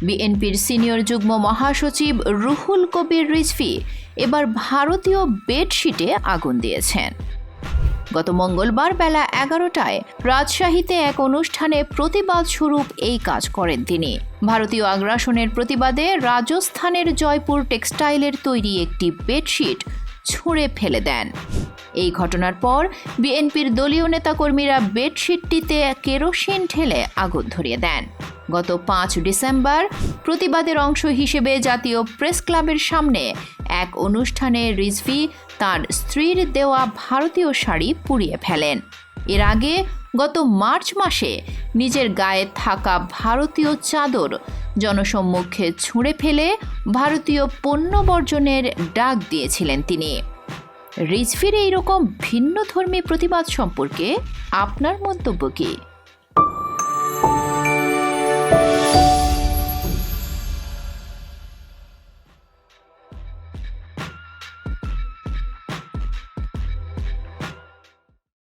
বিএনপির সিনিয়র যুগ্ম মহাসচিব রুহুল কবির রিজভী এবার ভারতীয় বেডশিটে আগুন দিয়েছেন। গত মঙ্গলবার বেলা 11টায় রাজশাহীতে এক অনুষ্ঠানে প্রতিবাদ স্বরূপ এই কাজ করেন তিনি। ভারতীয় আগ্রাসনের প্রতিবাদে রাজস্থানের জয়পুর টেক্সটাইলের তৈরি একটি বেডশিট ছুঁড়ে ফেলে দেন। এই ঘটনার পর বিএনপির দলীয় নেতাকর্মীরা বেডশিটটিতে কেরোসিন ঢেলে আগুন ধরিয়ে দেন। গত 5 ডিসেম্বর প্রতিবাদের অংশ হিসেবে জাতীয় প্রেস ক্লাবের সামনে এক অনুষ্ঠানে রিজভী তার স্ত্রীর দেওয়া ভারতীয় শাড়ি পুড়িয়ে ফেলেন। এর আগে গত মার্চ মাসে নিজের গায়ে থাকা ভারতীয় চাদর জনসম্মুখে ছুঁড়ে ফেলে ভারতীয় পণ্য বর্জনের ডাক দিয়েছিলেন তিনি। রিজভীর এইরকম ভিন্নধর্মী প্রতিবাদ সম্পর্কে আপনার মন্তব্য কী?